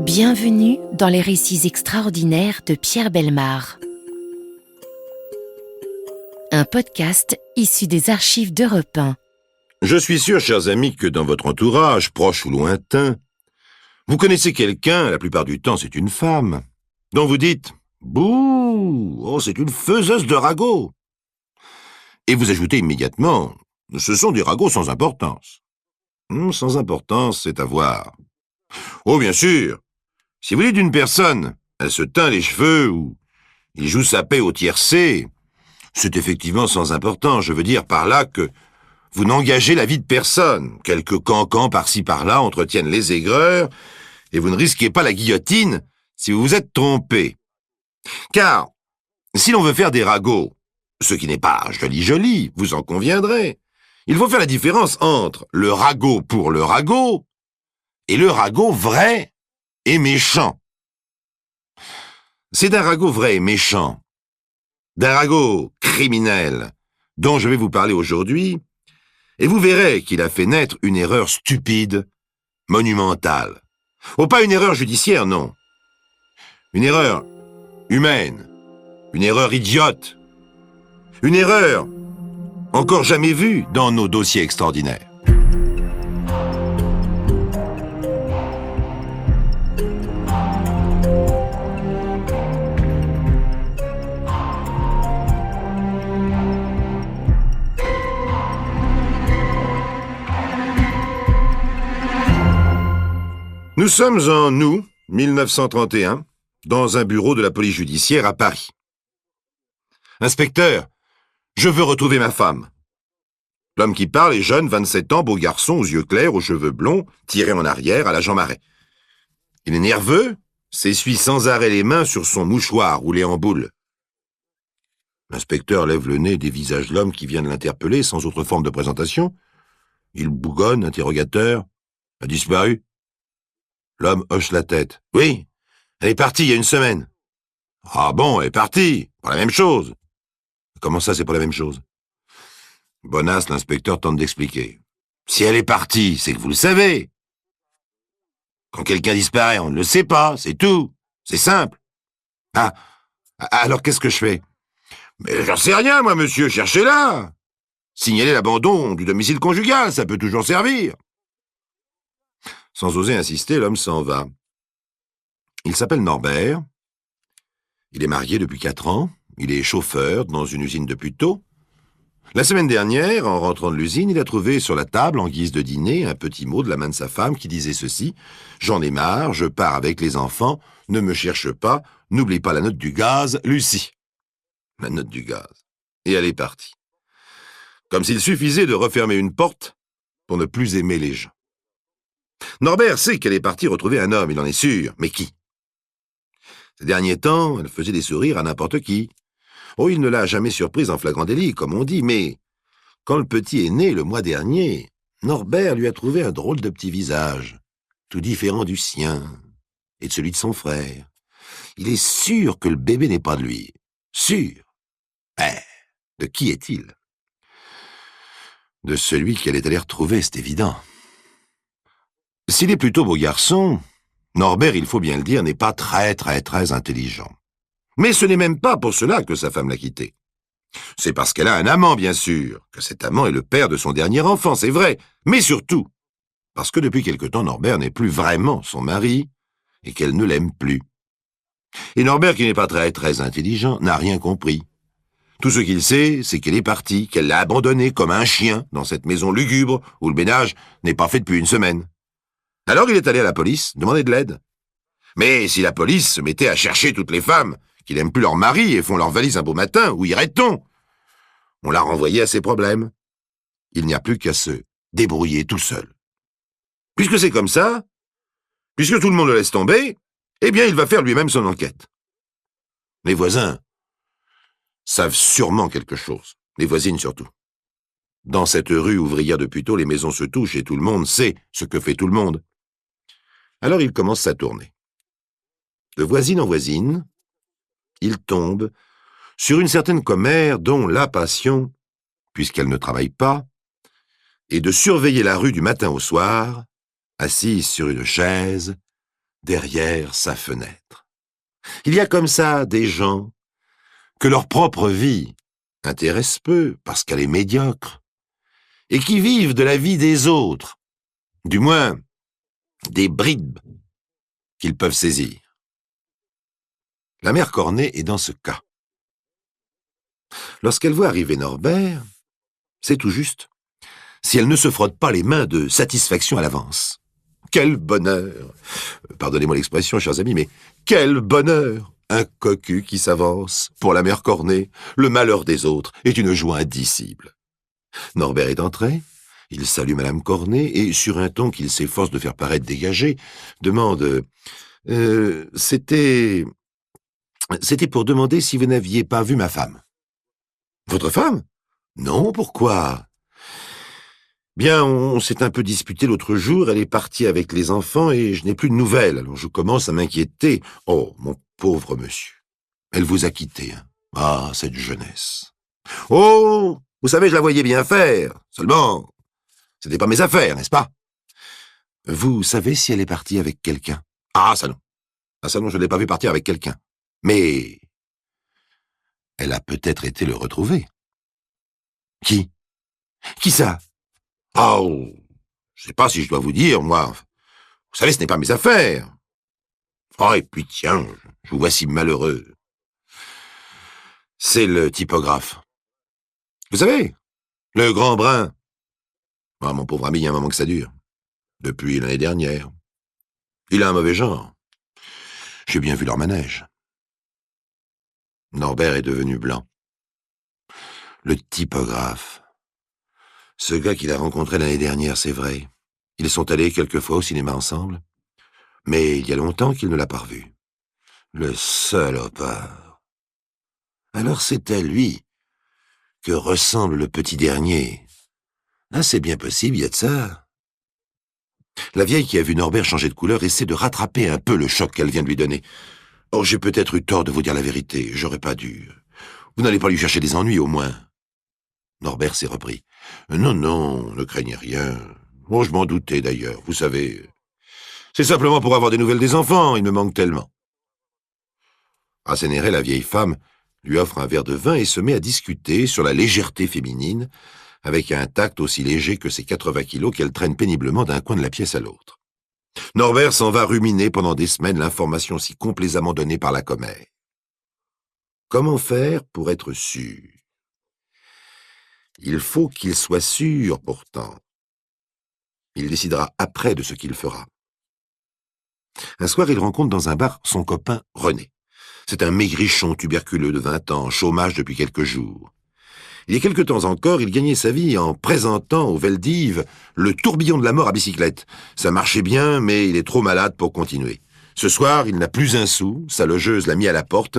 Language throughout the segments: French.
Bienvenue dans les récits extraordinaires de Pierre Bellemare. Un podcast issu des archives d'Europe 1. Je suis sûr, chers amis, que dans votre entourage, proche ou lointain, vous connaissez quelqu'un, la plupart du temps c'est une femme, dont vous dites « Bouh, oh, c'est une faiseuse de ragots !» Et vous ajoutez immédiatement « Ce sont des ragots sans importance. » Sans importance, c'est à voir. Oh, bien sûr, si vous dites d'une personne « Elle se teint les cheveux » ou « Il joue sa paix au tiercé », c'est effectivement sans importance. Je veux dire par là que vous n'engagez la vie de personne. Quelques cancans par-ci par-là entretiennent les aigreurs, et vous ne risquez pas la guillotine si vous vous êtes trompé. Car, si l'on veut faire des ragots, ce qui n'est pas joli, vous en conviendrez, il faut faire la différence entre le ragot pour le ragot et le ragot vrai et méchant. C'est d'un ragot vrai et méchant, d'un ragot criminel, dont je vais vous parler aujourd'hui, et vous verrez qu'il a fait naître une erreur stupide, monumentale. Oh, pas une erreur judiciaire, non. Une erreur humaine, une erreur idiote, une erreur encore jamais vue dans nos dossiers extraordinaires. Nous sommes en août 1931, dans un bureau de la police judiciaire à Paris. « Inspecteur, je veux retrouver ma femme. » L'homme qui parle est jeune, 27 ans, beau garçon, aux yeux clairs, aux cheveux blonds, tirés en arrière, à la Jean Marais. Il est nerveux, s'essuie sans arrêt les mains sur son mouchoir roulé en boule. L'inspecteur lève le nez des visages de l'homme qui vient de l'interpeller, sans autre forme de présentation. Il bougonne, interrogateur. « A disparu ?» L'homme hoche la tête. « Oui, elle est partie il y a une semaine. »« Ah bon, elle est partie, pas la même chose. »« Comment ça, c'est pas la même chose ?» Bonasse, l'inspecteur tente d'expliquer. « Si elle est partie, c'est que vous le savez. Quand quelqu'un disparaît, on ne le sait pas, c'est tout. C'est simple. »« Ah, alors qu'est-ce que je fais ?»« Mais j'en sais rien, moi, monsieur, cherchez-la. Signaler l'abandon du domicile conjugal, ça peut toujours servir. » Sans oser insister, l'homme s'en va. Il s'appelle Norbert. Il est marié depuis 4 ans. Il est chauffeur dans une usine de Puteaux. La semaine dernière, en rentrant de l'usine, il a trouvé sur la table, en guise de dîner, un petit mot de la main de sa femme qui disait ceci. « J'en ai marre, je pars avec les enfants, ne me cherche pas, n'oublie pas la note du gaz, Lucie. » La note du gaz. Et elle est partie. Comme s'il suffisait de refermer une porte pour ne plus aimer les gens. Norbert sait qu'elle est partie retrouver un homme, il en est sûr. Mais qui? Ces derniers temps, elle faisait des sourires à n'importe qui. Oh, il ne l'a jamais surprise en flagrant délit, comme on dit, mais quand le petit est né le mois dernier, Norbert lui a trouvé un drôle de petit visage, tout différent du sien et de celui de son frère. Il est sûr que le bébé n'est pas de lui. Sûr. Mais de qui est-il? De celui qu'elle est allée retrouver, c'est évident. S'il est plutôt beau garçon, Norbert, il faut bien le dire, n'est pas très intelligent. Mais ce n'est même pas pour cela que sa femme l'a quitté. C'est parce qu'elle a un amant, bien sûr, que cet amant est le père de son dernier enfant, c'est vrai, mais surtout parce que depuis quelque temps, Norbert n'est plus vraiment son mari et qu'elle ne l'aime plus. Et Norbert, qui n'est pas très intelligent, n'a rien compris. Tout ce qu'il sait, c'est qu'elle est partie, qu'elle l'a abandonné comme un chien dans cette maison lugubre où le ménage n'est pas fait depuis une semaine. Alors il est allé à la police, demander de l'aide. Mais si la police se mettait à chercher toutes les femmes qui n'aiment plus leur mari et font leur valise un beau matin, où irait-on? On l'a renvoyé à ses problèmes. Il n'y a plus qu'à se débrouiller tout seul. Puisque c'est comme ça, puisque tout le monde le laisse tomber, eh bien il va faire lui-même son enquête. Les voisins savent sûrement quelque chose, les voisines surtout. Dans cette rue ouvrière de Puteaux, les maisons se touchent et tout le monde sait ce que fait tout le monde. Alors il commence sa tournée. De voisine en voisine, il tombe sur une certaine commère dont la passion, puisqu'elle ne travaille pas, est de surveiller la rue du matin au soir, assise sur une chaise, derrière sa fenêtre. Il y a comme ça des gens que leur propre vie intéresse peu parce qu'elle est médiocre et qui vivent de la vie des autres, du moins des bribes qu'ils peuvent saisir. La mère Cornet est dans ce cas. Lorsqu'elle voit arriver Norbert, c'est tout juste si elle ne se frotte pas les mains de satisfaction à l'avance. Quel bonheur! Pardonnez-moi l'expression, chers amis, mais quel bonheur! Un cocu qui s'avance. Pour la mère Cornet, le malheur des autres est une joie indicible. Norbert est entré, il salue madame Cornet et, sur un ton qu'il s'efforce de faire paraître dégagé, demande C'était pour demander si vous n'aviez pas vu ma femme. » « Votre femme ? » ?»« Non, pourquoi ? » ?»« Bien, on s'est un peu disputé l'autre jour, elle est partie avec les enfants et je n'ai plus de nouvelles, alors je commence à m'inquiéter. Oh, mon pauvre monsieur, elle vous a quitté, hein. Ah, cette jeunesse. Oh, vous savez, je la voyais bien faire, seulement, c'était pas mes affaires, n'est-ce pas? Vous savez si elle est partie avec quelqu'un? Ah, ça non. Ah, ça non, je ne l'ai pas vue partir avec quelqu'un. Mais elle a peut-être été le retrouver. Qui? Qui ça? Oh, je sais pas si je dois vous dire, moi. Vous savez, ce n'est pas mes affaires. Oh, et puis tiens, je vous vois si malheureux. C'est le typographe. Vous savez, le grand brun. Ah, mon pauvre ami, il y a un moment que ça dure. Depuis l'année dernière. Il a un mauvais genre. J'ai bien vu leur manège. Norbert est devenu blanc. Le typographe. Ce gars qu'il a rencontré l'année dernière, c'est vrai. Ils sont allés quelquefois au cinéma ensemble. Mais il y a longtemps qu'il ne l'a pas revu. Le salopard. Alors c'est à lui que ressemble le petit dernier. Ah, c'est bien possible, il y a de ça. La vieille qui a vu Norbert changer de couleur essaie de rattraper un peu le choc qu'elle vient de lui donner. Oh, j'ai peut-être eu tort de vous dire la vérité, j'aurais pas dû. Vous n'allez pas lui chercher des ennuis, au moins. Norbert s'est repris. Non, non, ne craignez rien. Oh, je m'en doutais d'ailleurs, vous savez. C'est simplement pour avoir des nouvelles des enfants, il me manque tellement. Rassénéré, la vieille femme lui offre un verre de vin et se met à discuter sur la légèreté féminine, avec un tact aussi léger que ses 80 kilos qu'elle traîne péniblement d'un coin de la pièce à l'autre. Norbert s'en va ruminer pendant des semaines l'information si complaisamment donnée par la commère. Comment faire pour être sûr? Il faut qu'il soit sûr, pourtant. Il décidera après de ce qu'il fera. Un soir, il rencontre dans un bar son copain René. C'est un maigrichon tuberculeux de 20 ans, chômage depuis quelques jours. Il y a quelque temps encore, il gagnait sa vie en présentant au Veldiv le tourbillon de la mort à bicyclette. Ça marchait bien, mais il est trop malade pour continuer. Ce soir, il n'a plus un sou, sa logeuse l'a mis à la porte,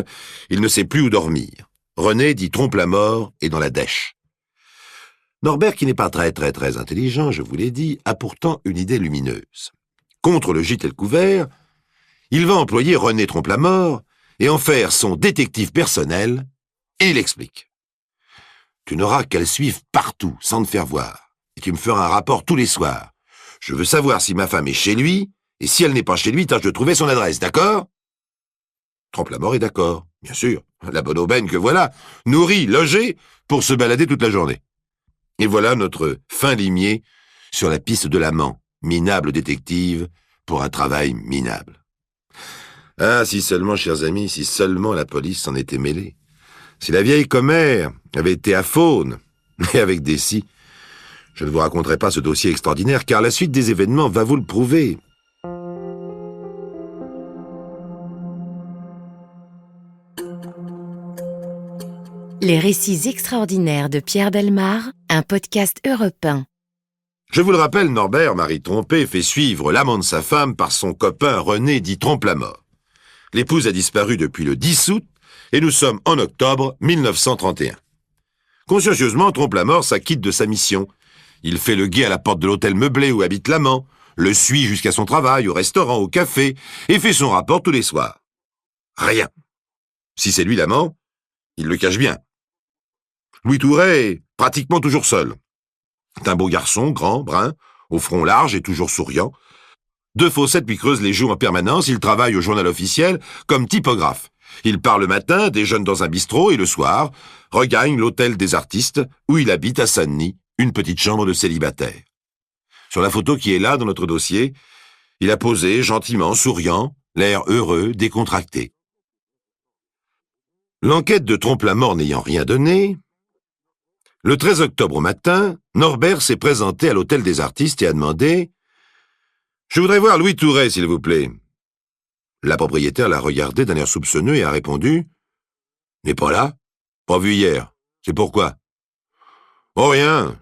il ne sait plus où dormir. René dit trompe la mort et dans la dèche. Norbert, qui n'est pas très intelligent, je vous l'ai dit, a pourtant une idée lumineuse. Contre le gîte et le couvert, il va employer René Trompe-la-Mort et en faire son détective personnel, et il explique. Tu n'auras qu'à le suivre partout, sans te faire voir, et tu me feras un rapport tous les soirs. Je veux savoir si ma femme est chez lui, et si elle n'est pas chez lui, tâche de trouver son adresse, d'accord? Trompe-la-Mort est d'accord, bien sûr, la bonne aubaine que voilà, nourrie, logée, pour se balader toute la journée. Et voilà notre fin limier sur la piste de l'amant, minable détective, pour un travail minable. Ah, si seulement, chers amis, si seulement la police s'en était mêlée. Si la vieille commère avait été à Faune, et avec des si, je ne vous raconterai pas ce dossier extraordinaire, car la suite des événements va vous le prouver. Les récits extraordinaires de Pierre Bellemare, un podcast Europe 1. Je vous le rappelle, Norbert, mari trompé, fait suivre l'amant de sa femme par son copain René dit Trompe-la-Mort. L'épouse a disparu depuis le 10 août et nous sommes en octobre 1931. Consciencieusement, Trompe-la-Mort s'acquitte de sa mission. Il fait le guet à la porte de l'hôtel meublé où habite l'amant, le suit jusqu'à son travail, au restaurant, au café, et fait son rapport tous les soirs. Rien. Si c'est lui l'amant, il le cache bien. Louis Touret est pratiquement toujours seul. C'est un beau garçon, grand, brun, au front large et toujours souriant. 2 fossettes lui creusent les joues en permanence, il travaille au journal officiel comme typographe. Il part le matin, déjeune dans un bistrot et le soir, regagne l'hôtel des artistes où il habite à Saint-Denis, une petite chambre de célibataire. Sur la photo qui est là dans notre dossier, il a posé gentiment, souriant, l'air heureux, décontracté. L'enquête de Trompe-la-Mort n'ayant rien donné, le 13 octobre au matin, Norbert s'est présenté à l'hôtel des artistes et a demandé « Je voudrais voir Louis Touret, s'il vous plaît. » La propriétaire l'a regardé d'un air soupçonneux et a répondu « N'est pas là? Pas vu hier. C'est pourquoi? »« Oh, rien.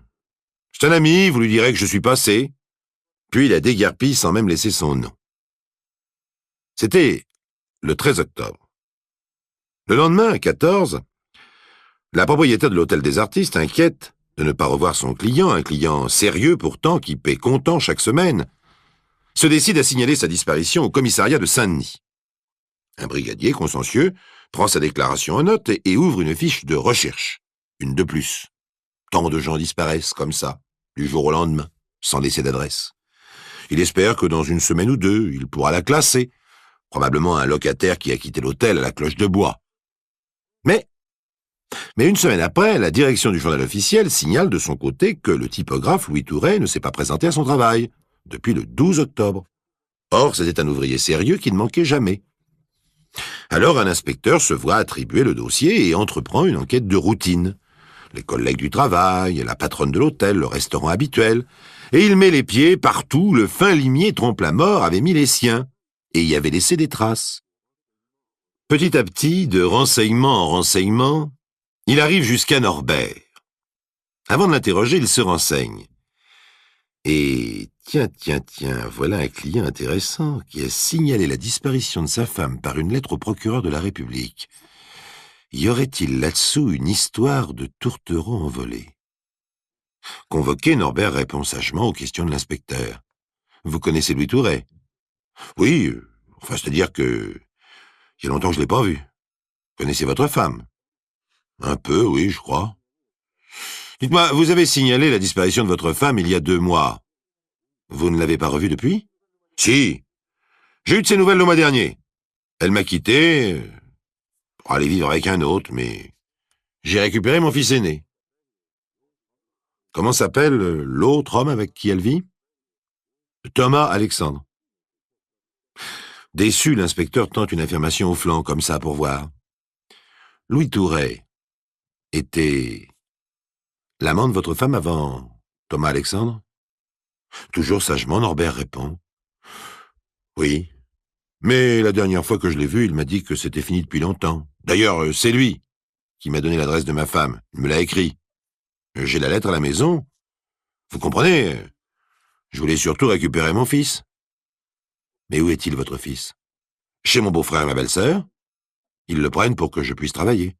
C'est un ami, vous lui direz que je suis passé. » Puis il a déguerpi sans même laisser son nom. C'était le 13 octobre. Le lendemain, 14, la propriétaire de l'hôtel des artistes, inquiète de ne pas revoir son client, un client sérieux pourtant qui paie comptant chaque semaine, se décide à signaler sa disparition au commissariat de Saint-Denis. Un brigadier consciencieux prend sa déclaration en note et ouvre une fiche de recherche. Une de plus. Tant de gens disparaissent comme ça, du jour au lendemain, sans laisser d'adresse. Il espère que dans une semaine ou 2, il pourra la classer. Probablement un locataire qui a quitté l'hôtel à la cloche de bois. Mais une semaine après, la direction du journal officiel signale de son côté que le typographe Louis Touret ne s'est pas présenté à son travail depuis le 12 octobre. Or, c'était un ouvrier sérieux qui ne manquait jamais. Alors, un inspecteur se voit attribuer le dossier et entreprend une enquête de routine. Les collègues du travail, la patronne de l'hôtel, le restaurant habituel, et il met les pieds partout où le fin limier Trompe-la-Mort avait mis les siens, et y avait laissé des traces. Petit à petit, de renseignement en renseignement, il arrive jusqu'à Norbert. Avant de l'interroger, il se renseigne. Et tiens, voilà un client intéressant qui a signalé la disparition de sa femme par une lettre au procureur de la République. Y aurait-il là-dessous une histoire de tourtereau envolé? Convoqué, Norbert répond sagement aux questions de l'inspecteur. « Vous connaissez Louis Touret ?»« Oui, c'est-à-dire que... il y a longtemps que je l'ai pas vu. Connaissez votre femme ?»« Un peu, oui, je crois. » « Dites-moi, vous avez signalé la disparition de votre femme il y a 2 mois. Vous ne l'avez pas revue depuis ? » ?»« Si. J'ai eu de ses nouvelles le mois dernier. Elle m'a quitté pour aller vivre avec un autre, mais j'ai récupéré mon fils aîné. » « Comment s'appelle l'autre homme avec qui elle vit ? » ?»« Thomas Alexandre. » Déçu, l'inspecteur tente une affirmation au flanc, comme ça, pour voir. « Louis Touret était l'amant de votre femme avant Thomas Alexandre ?» Toujours sagement, Norbert répond. « Oui, mais la dernière fois que je l'ai vu, il m'a dit que c'était fini depuis longtemps. D'ailleurs, c'est lui qui m'a donné l'adresse de ma femme. Il me l'a écrit. J'ai la lettre à la maison. Vous comprenez, je voulais surtout récupérer mon fils. » « Mais où est-il, votre fils ? » ?»« Chez mon beau-frère et ma belle-sœur. Ils le prennent pour que je puisse travailler. »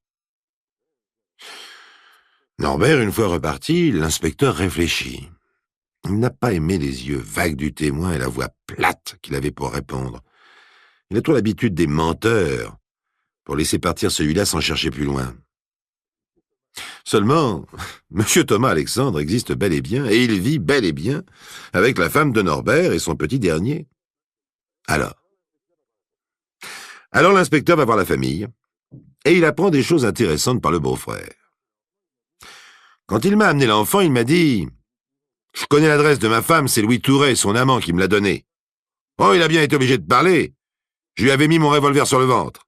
Norbert, une fois reparti, l'inspecteur réfléchit. Il n'a pas aimé les yeux vagues du témoin et la voix plate qu'il avait pour répondre. Il a trop l'habitude des menteurs pour laisser partir celui-là sans chercher plus loin. Seulement, M. Thomas Alexandre existe bel et bien, et il vit bel et bien avec la femme de Norbert et son petit dernier. Alors l'inspecteur va voir la famille, et il apprend des choses intéressantes par le beau-frère. Quand il m'a amené l'enfant, il m'a dit « Je connais l'adresse de ma femme, c'est Louis Touret, son amant, qui me l'a donnée. » Oh, il a bien été obligé de parler. Je lui avais mis mon revolver sur le ventre.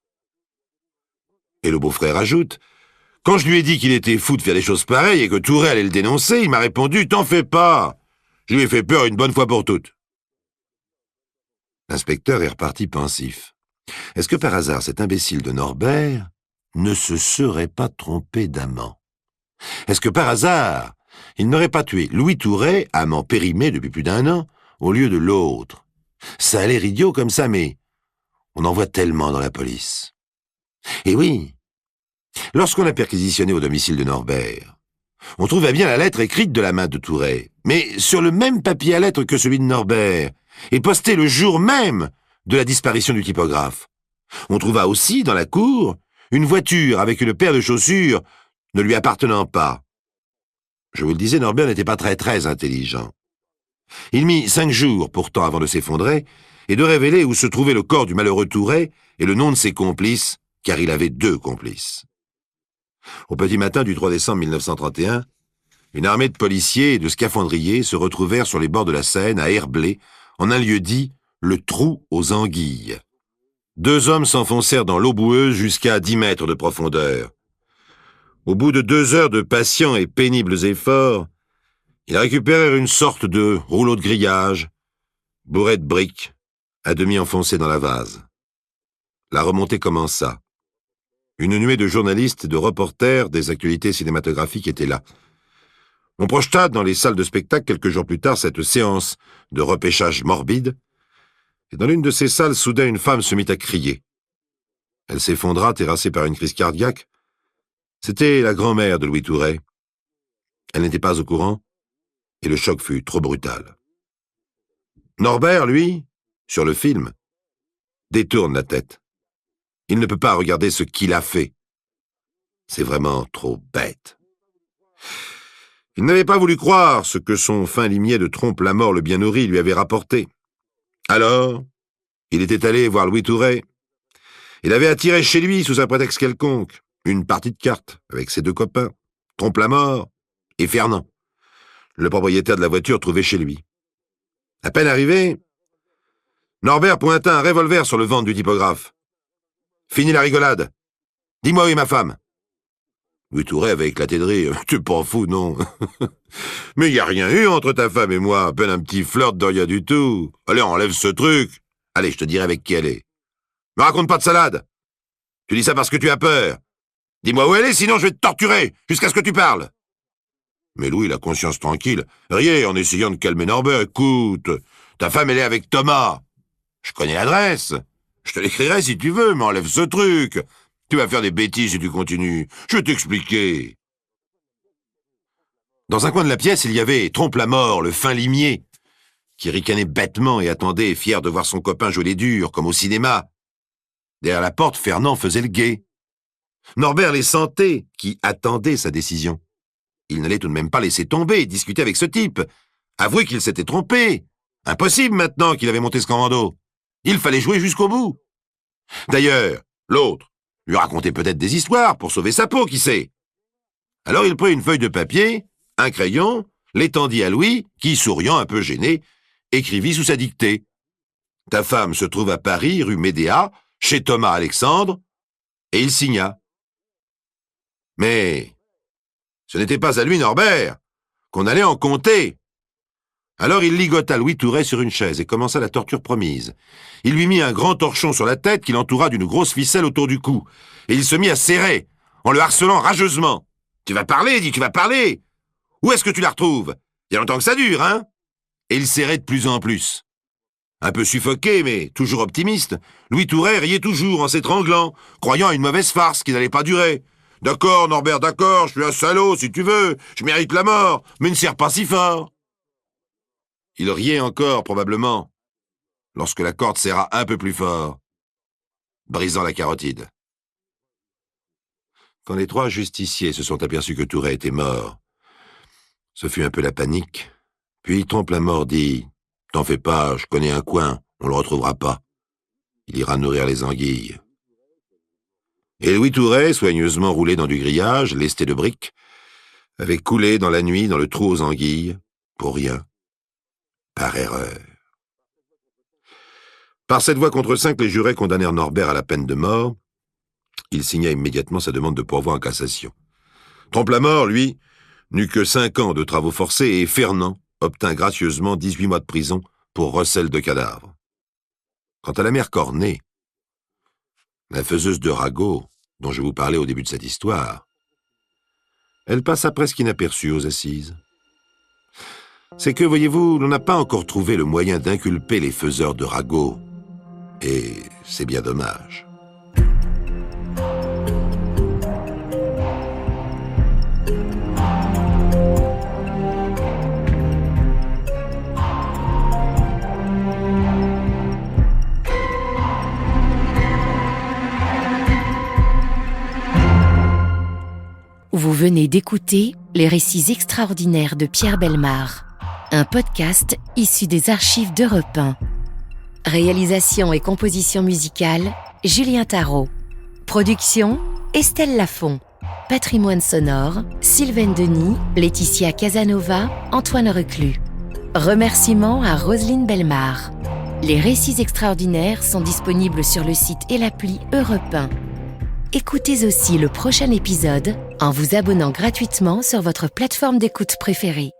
Et le beau-frère ajoute « Quand je lui ai dit qu'il était fou de faire des choses pareilles et que Touret allait le dénoncer, il m'a répondu « T'en fais pas. » Je lui ai fait peur une bonne fois pour toutes. L'inspecteur est reparti pensif. Est-ce que par hasard cet imbécile de Norbert ne se serait pas trompé d'amant? Est-ce que par hasard il n'aurait pas tué Louis Touret, amant périmé depuis plus d'1 an, au lieu de l'autre? Ça a l'air idiot comme ça, mais on en voit tellement dans la police. Et oui, lorsqu'on a perquisitionné au domicile de Norbert, on trouvait bien la lettre écrite de la main de Touret, mais sur le même papier à lettres que celui de Norbert, et posté le jour même de la disparition du typographe. On trouva aussi, dans la cour, une voiture avec une paire de chaussures ne lui appartenant pas. Je vous le disais, Norbert n'était pas très intelligent. Il mit 5 jours pourtant avant de s'effondrer et de révéler où se trouvait le corps du malheureux Touret et le nom de ses complices, car il avait 2 complices. Au petit matin du 3 décembre 1931, une armée de policiers et de scaphandriers se retrouvèrent sur les bords de la Seine, à Herblay, en un lieu dit le Trou aux Anguilles. 2 hommes s'enfoncèrent dans l'eau boueuse jusqu'à 10 mètres de profondeur. Au bout de 2 heures de patients et pénibles efforts, ils récupérèrent une sorte de rouleau de grillage, bourré de briques, à demi enfoncé dans la vase. La remontée commença. Une nuée de journalistes et de reporters des actualités cinématographiques était là. On projeta dans les salles de spectacle quelques jours plus tard cette séance de repêchage morbide, et dans l'une de ces salles, soudain, une femme se mit à crier. Elle s'effondra, terrassée par une crise cardiaque. C'était la grand-mère de Louis Touret. Elle n'était pas au courant, et le choc fut trop brutal. Norbert, lui, sur le film, détourne la tête. Il ne peut pas regarder ce qu'il a fait. C'est vraiment trop bête. Il n'avait pas voulu croire ce que son fin limier de Trompe-la-Mort le bien nourri lui avait rapporté. Alors, il était allé voir Louis Touret. Il avait attiré chez lui, sous un prétexte quelconque, une partie de cartes avec ses 2 copains, Trompe-la-Mort et Fernand, le propriétaire de la voiture trouvée chez lui. À peine arrivé, Norbert pointa un revolver sur le ventre du typographe. « Fini la rigolade. Dis-moi où est ma femme. » Louis Touret avait éclaté de rire. « Tu pas fou, non? Mais y a rien eu entre ta femme et moi, à peine un petit flirt de rien du tout. Allez, enlève ce truc. Allez, je te dirai avec qui elle est. Me raconte pas de salade. Tu dis ça parce que tu as peur. Dis-moi où elle est, sinon je vais te torturer, jusqu'à ce que tu parles. » Mais Louis, la conscience tranquille, riait en essayant de calmer Norbert. « Écoute, ta femme, elle est avec Thomas. Je connais l'adresse. Je te l'écrirai si tu veux, mais enlève ce truc. Tu vas faire des bêtises si tu continues. Je vais t'expliquer. » Dans un coin de la pièce, il y avait Trompe-la-Mort, le fin limier, qui ricanait bêtement et attendait, fier de voir son copain jouer les durs, comme au cinéma. Derrière la porte, Fernand faisait le guet. Norbert les sentait, qui attendaient sa décision. Il n'allait tout de même pas laisser tomber et discuter avec ce type. Avouer qu'il s'était trompé. Impossible maintenant qu'il avait monté ce commando. Il fallait jouer jusqu'au bout. D'ailleurs, l'autre lui racontait peut-être des histoires pour sauver sa peau, qui sait. Alors il prit une feuille de papier, un crayon, l'étendit à Louis, qui, souriant un peu gêné, écrivit sous sa dictée. « Ta femme se trouve à Paris, rue Médéa, chez Thomas Alexandre, et il signa. Mais ce n'était pas à lui, Norbert, qu'on allait en compter. Alors il ligota Louis Touret sur une chaise et commença la torture promise. Il lui mit un grand torchon sur la tête qu'il entoura d'une grosse ficelle autour du cou, et il se mit à serrer, en le harcelant rageusement. « Tu vas parler, dis, tu vas parler. Où est-ce que tu la retrouves? Il y a longtemps que ça dure, hein ?» Et il serrait de plus en plus. Un peu suffoqué, mais toujours optimiste, Louis Touret riait toujours en s'étranglant, croyant à une mauvaise farce qui n'allait pas durer. « D'accord, Norbert, d'accord, je suis un salaud, si tu veux, je mérite la mort, mais ne serre pas si fort. » Il riait encore, probablement, lorsque la corde serra un peu plus fort, brisant la carotide. Quand les 3 justiciers se sont aperçus que Touret était mort, ce fut un peu la panique. Puis Trompe-la-Mort dit « T'en fais pas, je connais un coin, on le retrouvera pas. Il ira nourrir les anguilles. » Et Louis Touret, soigneusement roulé dans du grillage, lesté de briques, avait coulé dans la nuit dans le trou aux anguilles, pour rien, par erreur. Par 7 voix contre 5, les jurés condamnèrent Norbert à la peine de mort. Il signa immédiatement sa demande de pourvoi en cassation. Trompe-la-Mort, lui, n'eut que 5 ans de travaux forcés et Fernand obtint gracieusement 18 mois de prison pour recel de cadavres. Quant à la mère Cornet, la faiseuse de ragots, dont je vous parlais au début de cette histoire, elle passa presque inaperçue aux assises. C'est que, voyez-vous, l'on n'a pas encore trouvé le moyen d'inculper les faiseurs de ragots, et c'est bien dommage. Vous venez d'écouter les récits extraordinaires de Pierre Bellemare. un podcast issu des archives d'Europe 1. Réalisation et composition musicale, Julien Tarot. Production, Estelle Lafont. Patrimoine sonore, Sylvaine Denis, Laetitia Casanova, Antoine Reclus. Remerciements à Roselyne Bellemare. Les récits extraordinaires sont disponibles sur le site et l'appli Europe 1. Écoutez aussi le prochain épisode en vous abonnant gratuitement sur votre plateforme d'écoute préférée.